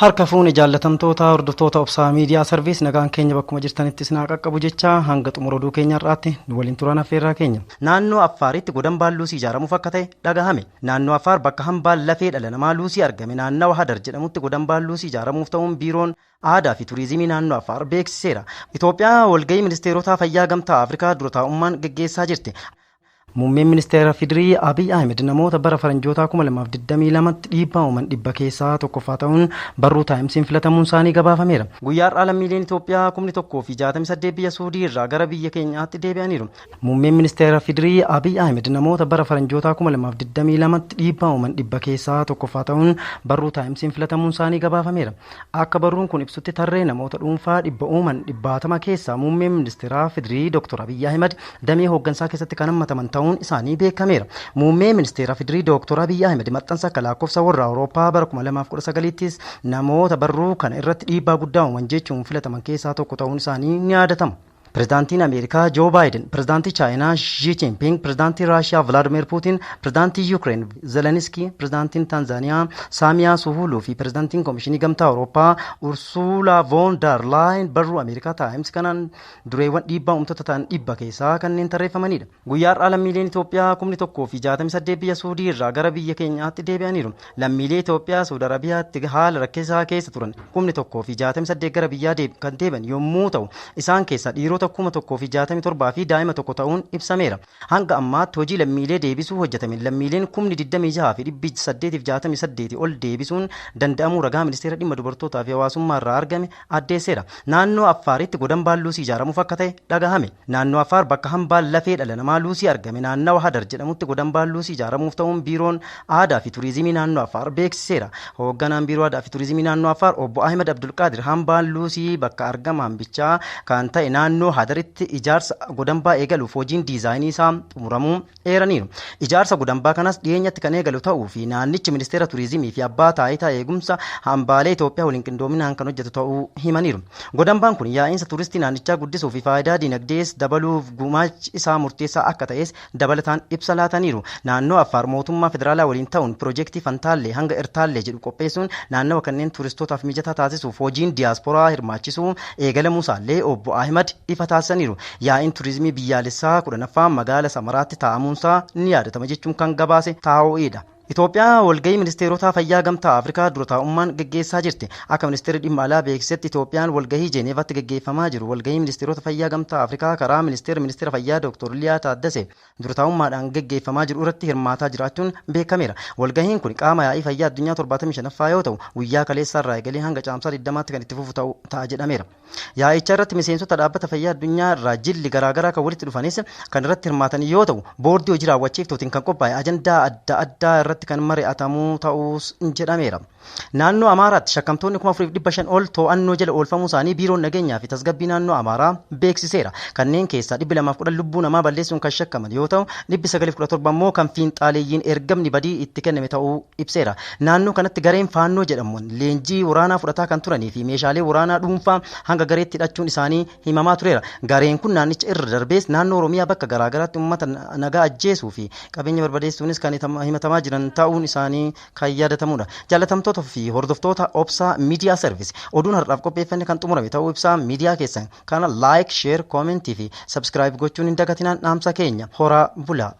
Harka fuuni jaallatamtoota hordoftoota obsaa miidiyaa sarviis nagaan keenya bakkuma jirtanitti isin haa qaqqabu jecha hanga xumura oduu keenyaarraatti waliin turan affeerraa keenya. Naannoo Affaaritti godambaan luusii ijaaramuuf akka ta'e dhagahame. Naannoo Affaar bakka hambaan lafee dhala namaa luusii argame naannawa Hadar jedhamutti godambaan luusii ijaaramuuf ta'uun biiroon aadaa fi turizimii naannoo Affaar beeksiseera. Itoophiyaa walgahii ministeerota fayyaa gamtaa Afrikaa dura taa'ummaan geggeessaa jirti. Muummeen ministeera Fidirii Abiy Ahmed namoota bara faranjootaa 2022tti dhiibbaa uuman dhibba keessaa tokkoffaa ta'uun barruu taayimsiin filatamuun isaanii gabaafameera. Guyyaa har'aa lammiileen Itoophiyaa 1,068 biyya Suudii irraa gara biyya keenyaatti deebi'aniiru. Muummeen ministeera Fidirii Abiy Ahmed namoota bara faranjootaa 2022tti dhiibbaa uuman dhibba keessaa tokkoffaa ta'uun barruu taayimsiin filatamuun isaanii gabaafameera. Akka barruun kun ibsutti tarree namoota dhuunfaa dhibba uuman 70 keessaa muummeen ministeera Fidirii Dr. Abiy Ahmed damee hooggansaa keessatti kan hammataman ta'uun isaanii beekameera. Muummee ministeera Fidirii Dr. Abiy Ahmed maxxansa akka lakkoofsa warra Awurooppaa bara 2019ttis namoota barruu kana irratti dhiibbaa guddaa uuman jechuun filataman keessaa tokko ta'uun isaanii ni yaadatama. Pirezidaantiin Ameerikaa Joo Baayiden, Pirezidaantii Chaayinaa Xi Jinping, Pirezidaantii Raashiyaa Vladimir Puutin, Pirezidaantii Yuukireen Zeleniskii, Pirezidaantiin Taanzaaniyaa Saamiyaa Suhuluu fi Pirezidaantiin Komishinii Gamtaa Awurooppaa Ursuulaa Voon der Laayen barruu Ameerikaa Taayims kanaan dureewwan dhiibbaa uumtoota ta'an dhibba keessaa kanneen tarreeffamanidha. Guyyaa har'aa lammiileen Itoophiyaa 1,068 biyya Suudii irraa gara biyya keenyaatti deebi'aniiru. Lammiilee Itoophiyaa Suudi Arabiyaatti haala rakkisaa keessa turan 1,068 gara biyyaa kan deebi'an yommuu ta'u isaan keessaa dhiirota 1,067 fi daa'ima tokko ta'uun ibsameera. Hanga ammaatti hojii lammiilee deebisuu hojjetame lammiileen 26,000 fi 868 ol deebisuun danda'amuu ragaa ministeera dhimma dubartootaa fi hawaasummaa irraa argame addeesseera. Naannoo Affaaritti godambaan luusii ijaaramuuf akka ta'e dhagahame. Naannoo Affaar bakka hambaan lafee dhala namaa luusii argame naannawa Hadar jedhamutti godambaan luusii ijaaramuuf ta'uun biiroon aadaa fi turizimii naannoo Affaar beeksiseera. Hoogganaan biiroo aadaa fi turizimii naannoo Affaar obbo Ahmed Abdulqaadir hambaan luusii bakka argama hambichaa kan ta'e naannoo Hadaritti ijaarsa godambaa eegaluuf hojiin diizaayinii isaa xumuramuu eeraniiru. Ijaarsa godambaa kanas dhiyeenyatti kan eegalu ta'uu fi naannichi ministeera turizimii fi abbaa taayitaa eegumsa hambaalee Itoophiyaa waliin qindoominaan kan hojjetu ta'uu himaniiru. Godambaan kun yaa'insa turistii naannichaa guddisuu fi faayidaa dinagdees dabaluuf gumaachi isaa murteessaa akka ta'es dabalataan ibsa laataniiru. Naannoo Affaar mootummaa federaalaa waliin ta'uun piroojeektii Fantaallee hanga Ertaallee jedhu qopheessuun naannawa kanneen turistootaaf mijataa taasisuuf hojiin diyaasporaa hirmaachisuu eegalamuu isaallee obbo Ahmed ifa taasisaniiru. Yaa'iin turizimii biyyaalessaa 10ffaan magaala Samaraatti taa'amuunsaa ni yaadatama jechuun kan gabaase taa'oodha. Itoophiyaa walgahii ministeerota fayyaa gamtaa Afrikaa dura taa'ummaan geggeessaa jirti. Akka ministeerri dhimma alaa beeksisetti Itoophiyaan walgahii Jeeneevaatti geggeeffamaa jiru. Walgahii ministeerota fayyaa gamtaa Afrikaa karaa ministeera fayyaa Dr. Liyaa Taaddasee dura taa'ummaadhaan geggeeffamaa jiru irratti hirmaataa jiraachuun beekameera. Walgahiin kun qaama yaa'ii fayyaa addunyaa 75ffaa yoo ta'u guyyaa kaleessaa irraa eegalee hanga caamsaa 20tti kan itti fufu ta'a jedhameera. Yaa'icha irratti miseensota dhaabbata fayyaa addunyaa irraa jilli garaagaraa kan walitti dhufanis kan irratti hirmaatan yoo ta'u boordii hojii raawwachiiftuutiin kan qophaa'e ajandaa adda addaa irratti kan mari'atamuu ta'uus jedhameera. Naannoo Amaaraatti shakkamtoonni 4,500 ol to'annoo jala oolfamuu isaanii biiroon nageenyaa fi tasgabbii naannoo Amaaraa beeksiseera. Kanneen keessaa 210 lubbuu namaa balleessuun kan shakkaman yoo ta'u 917 immoo kan fiinxaaleeyyiin ergamni badii itti kenname ta'uu ibseera. Naannoo kanatti gareen faannoo jedhamuun leenjii waraanaa fudhataa kan turanii fi meeshaalee waraanaa dhuunfaa hanga gareetti hidhachuun isaanii himamaa tureera. Gareen kun naannicha irra darbees naannoo Oromiyaa bakka garaagaraatti uummata nagaa ajjeesuu fi qabeenya barbadeessuunis kan himatamaa jiran ta'uun isaanii kan yaadatamudha. Jaallatamtoota fi hordoftoota obsaa miidiyaa sarviis oduun har'aaf qopheeffanne kan xumurame ta'uu ibsaa miidiyaa keessan kana laayik, sheer, koomentii fi sabskiraayib gochuun hin dagatinaan dhaamsa keenya horaa bulaa.